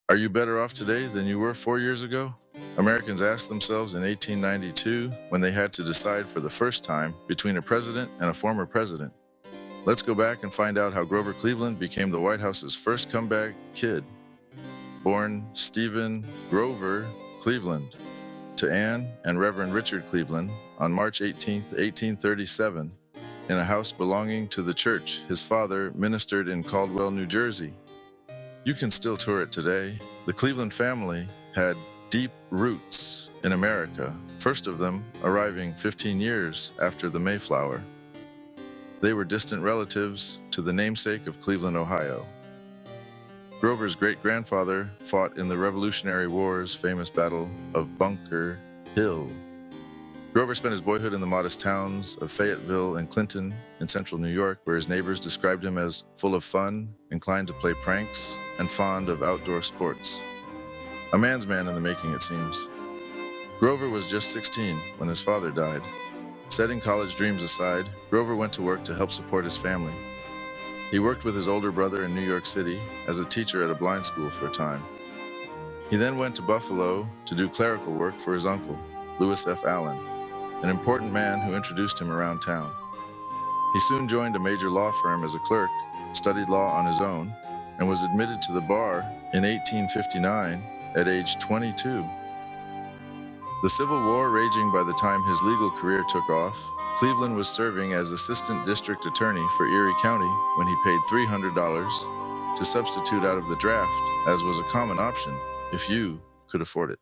Are you better off today than you were 4 years ago? Americans asked themselves in 1892 when they had to decide for the first time between a president and a former president. Let's go back and find out how Grover Cleveland became the White House's first comeback kid. Born Stephen Grover Cleveland to Anne and Reverend Richard Cleveland on March 18, 1837, in a house belonging to the church his father ministered in Caldwell, New Jersey. You can still tour it today. The Cleveland family had deep roots in America, first of them arriving 15 years after the Mayflower. They were distant relatives to the namesake of Cleveland, Ohio. Grover's great-grandfather fought in the Revolutionary War's famous Battle of Bunker Hill. Grover spent his boyhood in the modest towns of Fayetteville and Clinton in central New York, where his neighbors described him as full of fun, inclined to play pranks, and fond of outdoor sports. A man's man in the making, it seems. Grover was just 16 when his father died. Setting college dreams aside, Grover went to work to help support his family. He worked with his older brother in New York City as a teacher at a blind school for a time. He then went to Buffalo to do clerical work for his uncle, Lewis F. Allen, an important man who introduced him around town. He soon joined a major law firm as a clerk, studied law on his own, and was admitted to the bar in 1859 at age 22. The Civil War raging by the time his legal career took off, Cleveland was serving as assistant district attorney for Erie County when he paid $300 to substitute out of the draft, as was a common option if you could afford it.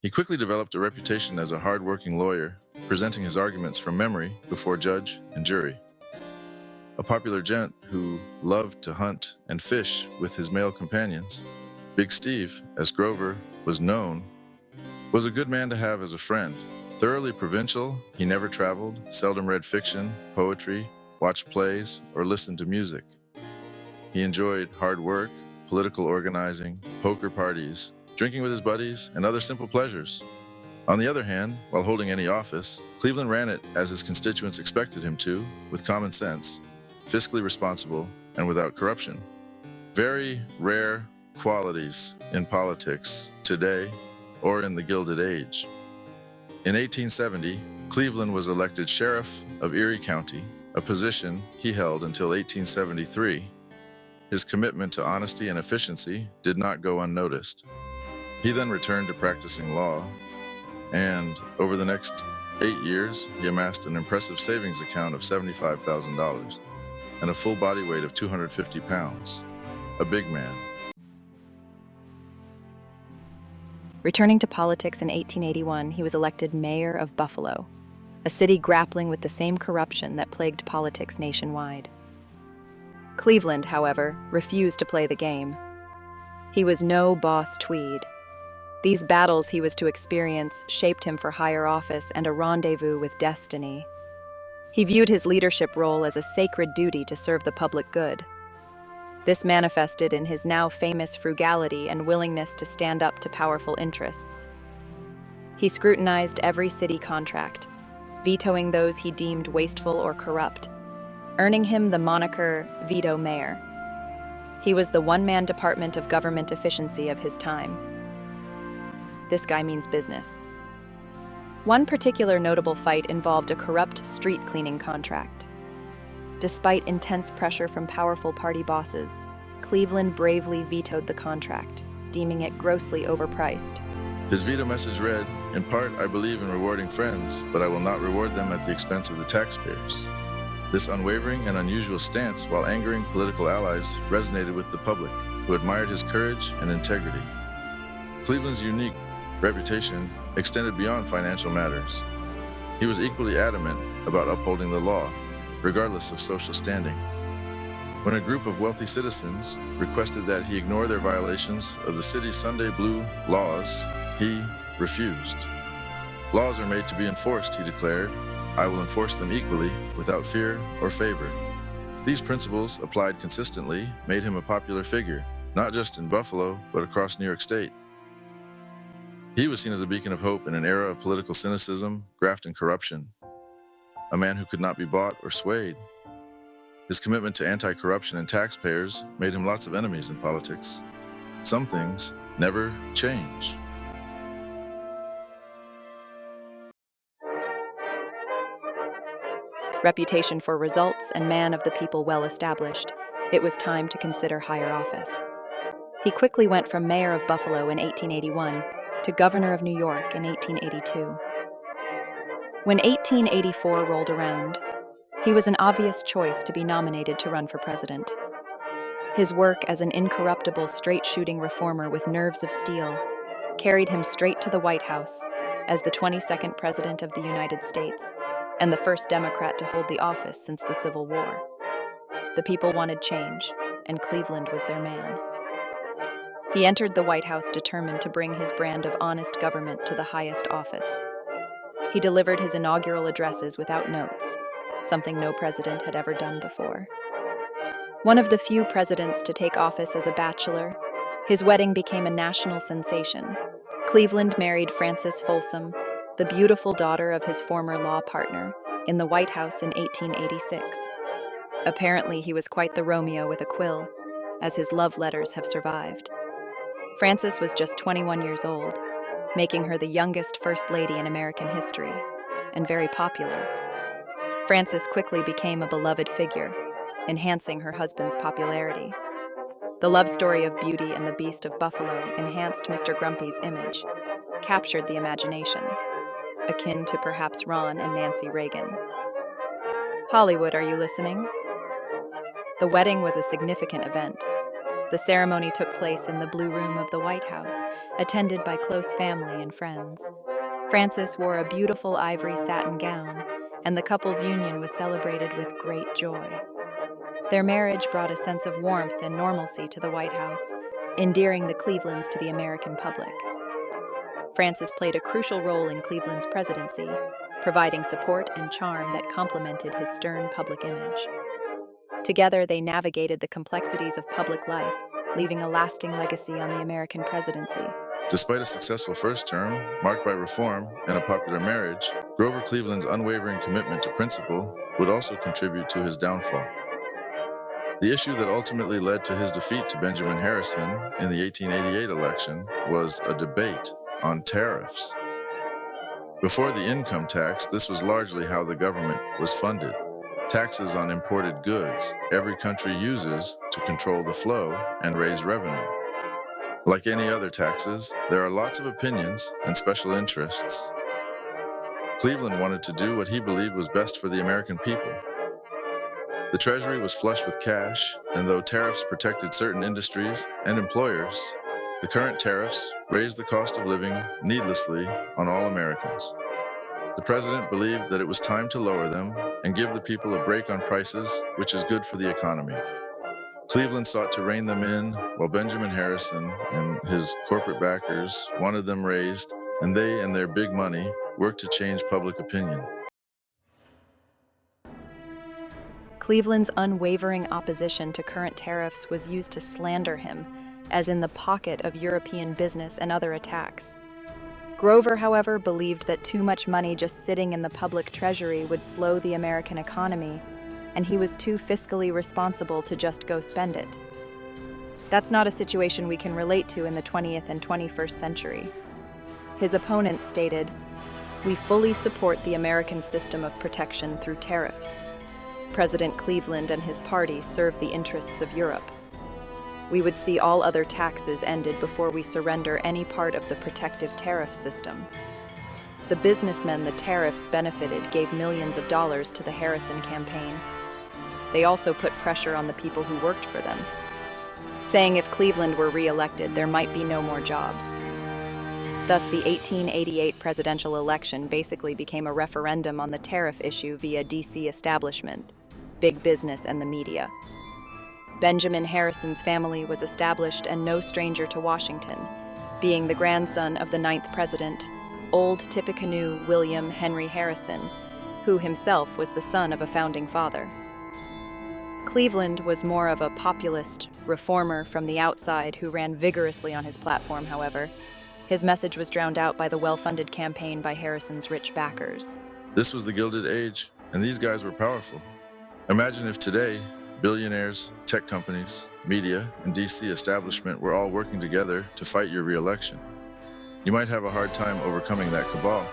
He quickly developed a reputation as a hard-working lawyer, presenting his arguments from memory before judge and jury. A popular gent who loved to hunt and fish with his male companions, Big Steve, as Grover was known, was a good man to have as a friend. Thoroughly provincial, he never traveled, seldom read fiction, poetry, watched plays, or listened to music. He enjoyed hard work, political organizing, poker parties, drinking with his buddies, and other simple pleasures. On the other hand, while holding any office, Cleveland ran it as his constituents expected him to, with common sense, fiscally responsible, and without corruption. Very rare qualities in politics today or in the Gilded Age. In 1870, Cleveland was elected sheriff of Erie County, a position he held until 1873. His commitment to honesty and efficiency did not go unnoticed. He then returned to practicing law, and over the next 8 years, he amassed an impressive savings account of $75,000 and a full body weight of 250 pounds. A big man. Returning to politics in 1881, he was elected mayor of Buffalo, a city grappling with the same corruption that plagued politics nationwide. Cleveland, however, refused to play the game. He was no Boss Tweed. These battles he was to experience shaped him for higher office and a rendezvous with destiny. He viewed his leadership role as a sacred duty to serve the public good. This manifested in his now famous frugality and willingness to stand up to powerful interests. He scrutinized every city contract, vetoing those he deemed wasteful or corrupt, earning him the moniker Veto Mayor. He was the one-man department of government efficiency of his time. This guy means business. One particular notable fight involved a corrupt street cleaning contract. Despite intense pressure from powerful party bosses, Cleveland bravely vetoed the contract, deeming it grossly overpriced. His veto message read, "In part, I believe in rewarding friends, but I will not reward them at the expense of the taxpayers." This unwavering and unusual stance, while angering political allies, resonated with the public, who admired his courage and integrity. Cleveland's unique reputation extended beyond financial matters. He was equally adamant about upholding the law, regardless of social standing. When a group of wealthy citizens requested that he ignore their violations of the city's Sunday blue laws, he refused. "Laws are made to be enforced," he declared. "I will enforce them equally, without fear or favor." These principles, applied consistently, made him a popular figure, not just in Buffalo, but across New York State. He was seen as a beacon of hope in an era of political cynicism, graft, and corruption. A man who could not be bought or swayed. His commitment to anti-corruption and taxpayers made him lots of enemies in politics. Some things never change. Reputation for results and man of the people well established, it was time to consider higher office. He quickly went from mayor of Buffalo in 1881 to governor of New York in 1882. When 1884 rolled around, he was an obvious choice to be nominated to run for president. His work as an incorruptible, straight-shooting reformer with nerves of steel carried him straight to the White House as the 22nd President of the United States and the first Democrat to hold the office since the Civil War. The people wanted change, and Cleveland was their man. He entered the White House determined to bring his brand of honest government to the highest office. He delivered his inaugural addresses without notes, something no president had ever done before. One of the few presidents to take office as a bachelor, his wedding became a national sensation. Cleveland married Frances Folsom, the beautiful daughter of his former law partner, in the White House in 1886. Apparently, he was quite the Romeo with a quill, as his love letters have survived. Frances was just 21 years old, making her the youngest First Lady in American history, and very popular. Frances quickly became a beloved figure, enhancing her husband's popularity. The love story of Beauty and the Beast of Buffalo enhanced Mr. Grumpy's image, captured the imagination, akin to perhaps Ron and Nancy Reagan. Hollywood, are you listening? The wedding was a significant event. The ceremony took place in the Blue Room of the White House, attended by close family and friends. Frances wore a beautiful ivory satin gown, and the couple's union was celebrated with great joy. Their marriage brought a sense of warmth and normalcy to the White House, endearing the Clevelands to the American public. Frances played a crucial role in Cleveland's presidency, providing support and charm that complemented his stern public image. Together, they navigated the complexities of public life, leaving a lasting legacy on the American presidency. Despite a successful first term, marked by reform and a popular marriage, Grover Cleveland's unwavering commitment to principle would also contribute to his downfall. The issue that ultimately led to his defeat to Benjamin Harrison in the 1888 election was a debate on tariffs. Before the income tax, this was largely how the government was funded. Taxes on imported goods every country uses to control the flow and raise revenue. Like any other taxes, there are lots of opinions and special interests. Cleveland wanted to do what he believed was best for the American people. The Treasury was flush with cash, and though tariffs protected certain industries and employers, the current tariffs raised the cost of living needlessly on all Americans. The president believed that it was time to lower them and give the people a break on prices, which is good for the economy. Cleveland sought to rein them in, while Benjamin Harrison and his corporate backers wanted them raised, and they and their big money worked to change public opinion. Cleveland's unwavering opposition to current tariffs was used to slander him, as in the pocket of European business and other attacks. Grover, however, believed that too much money just sitting in the public treasury would slow the American economy, and he was too fiscally responsible to just go spend it. That's not a situation we can relate to in the 20th and 21st century. His opponents stated, "We fully support the American system of protection through tariffs. President Cleveland and his party serve the interests of Europe. We would see all other taxes ended before we surrender any part of the protective tariff system." The businessmen the tariffs benefited gave millions of dollars to the Harrison campaign. They also put pressure on the people who worked for them, saying if Cleveland were re-elected, there might be no more jobs. Thus, the 1888 presidential election basically became a referendum on the tariff issue via DC establishment, big business, and the media. Benjamin Harrison's family was established and no stranger to Washington, being the grandson of the 9th president, Old Tippecanoe William Henry Harrison, who himself was the son of a founding father. Cleveland was more of a populist reformer from the outside who ran vigorously on his platform, however. His message was drowned out by the well-funded campaign by Harrison's rich backers. This was the Gilded Age, and these guys were powerful. Imagine if today Billionaires, tech companies, media, and DC establishment were all working together to fight your re-election. You might have a hard time overcoming that cabal.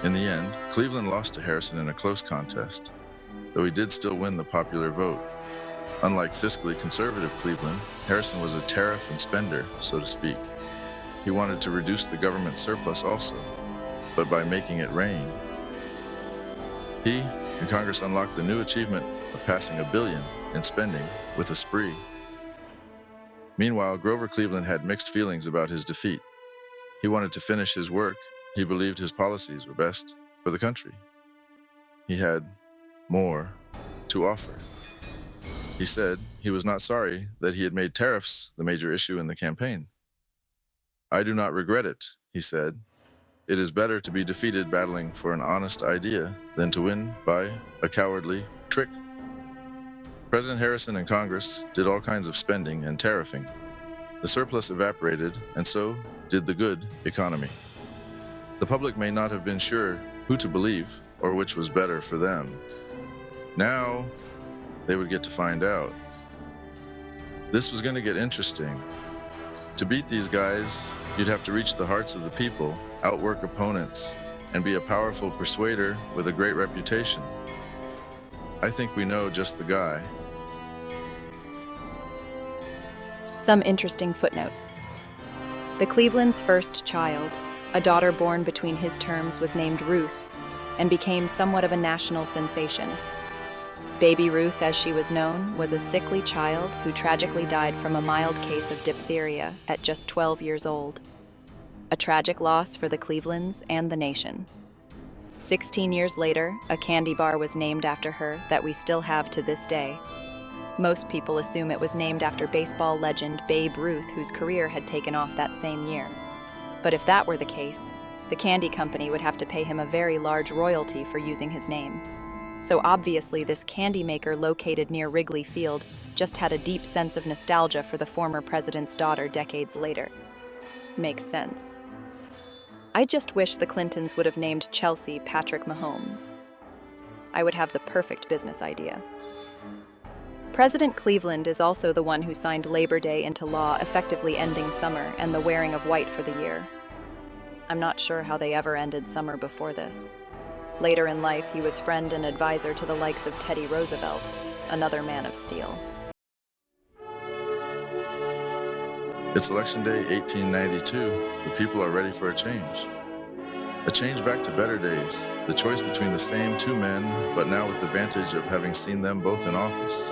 In the end, Cleveland lost to Harrison in a close contest, though he did still win the popular vote. Unlike fiscally conservative Cleveland, Harrison was a tariff and spender, so to speak. He wanted to reduce the government surplus also, but by making it rain. He and Congress unlocked the new achievement of passing $1 billion in spending with a spree. Meanwhile, Grover Cleveland had mixed feelings about his defeat. He wanted to finish his work. He believed his policies were best for the country. He had more to offer. He said he was not sorry that he had made tariffs the major issue in the campaign. "I do not regret it," he said. "It is better to be defeated battling for an honest idea than to win by a cowardly trick." President Harrison and Congress did all kinds of spending and tariffing. The surplus evaporated, and so did the good economy. The public may not have been sure who to believe or which was better for them. Now, they would get to find out. This was going to get interesting. To beat these guys, you'd have to reach the hearts of the people, outwork opponents, and be a powerful persuader with a great reputation. I think we know just the guy. Some interesting footnotes. The Cleveland's first child, a daughter born between his terms, was named Ruth and became somewhat of a national sensation. Baby Ruth, as she was known, was a sickly child who tragically died from a mild case of diphtheria at just 12 years old. A tragic loss for the Clevelands and the nation. 16 years later, a candy bar was named after her that we still have to this day. Most people assume it was named after baseball legend Babe Ruth, whose career had taken off that same year. But if that were the case, the candy company would have to pay him a very large royalty for using his name. So obviously this candy maker located near Wrigley Field just had a deep sense of nostalgia for the former president's daughter decades later. Makes sense. I just wish the Clintons would have named Chelsea Patrick Mahomes. I would have the perfect business idea. President Cleveland is also the one who signed Labor Day into law, effectively ending summer and the wearing of white for the year. I'm not sure how they ever ended summer before this. Later in life, he was friend and advisor to the likes of Teddy Roosevelt, another man of steel. It's Election Day 1892. The people are ready for a change. A change back to better days. The choice between the same two men, but now with the advantage of having seen them both in office.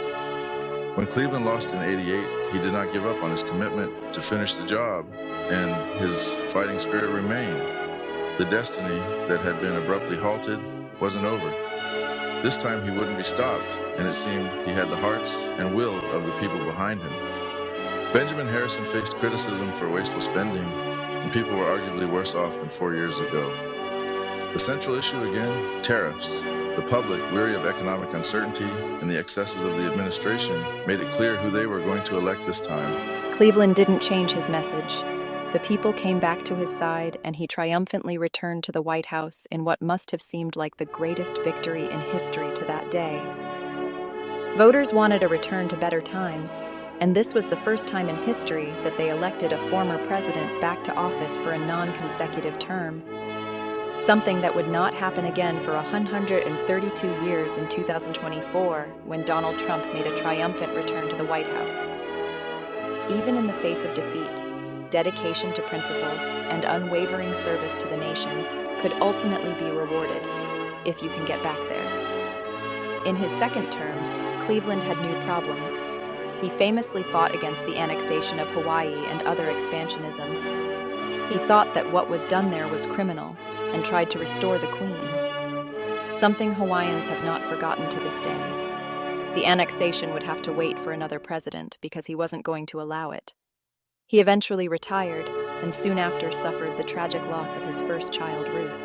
When Cleveland lost in '88, he did not give up on his commitment to finish the job, and his fighting spirit remained. The destiny that had been abruptly halted wasn't over. This time he wouldn't be stopped, and it seemed he had the hearts and will of the people behind him. Benjamin Harrison faced criticism for wasteful spending, and people were arguably worse off than 4 years ago. The central issue again, tariffs. The public, weary of economic uncertainty and the excesses of the administration, made it clear who they were going to elect this time. Cleveland didn't change his message. The people came back to his side, and he triumphantly returned to the White House in what must have seemed like the greatest victory in history to that day. Voters wanted a return to better times, and this was the first time in history that they elected a former president back to office for a non-consecutive term. Something that would not happen again for 132 years in 2024, when Donald Trump made a triumphant return to the White House. Even in the face of defeat, dedication to principle, and unwavering service to the nation could ultimately be rewarded, if you can get back there. In his second term, Cleveland had new problems. He famously fought against the annexation of Hawaii and other expansionism. He thought that what was done there was criminal, and tried to restore the Queen. Something Hawaiians have not forgotten to this day. The annexation would have to wait for another president because he wasn't going to allow it. He eventually retired, and soon after suffered the tragic loss of his first child, Ruth.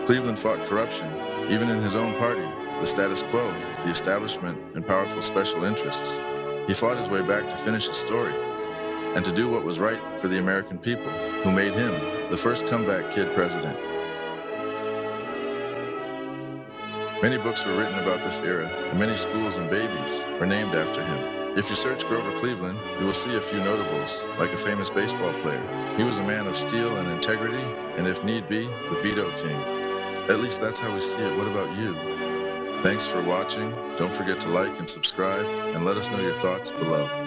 Cleveland fought corruption, even in his own party, the status quo, the establishment, and powerful special interests. He fought his way back to finish his story, and to do what was right for the American people, who made him the first comeback kid president. Many books were written about this era, and many schools and babies were named after him. If you search Grover Cleveland, you will see a few notables, like a famous baseball player. He was a man of steel and integrity, and if need be, the veto king. At least that's how we see it. What about you? Thanks for watching. Don't forget to like and subscribe, and let us know your thoughts below.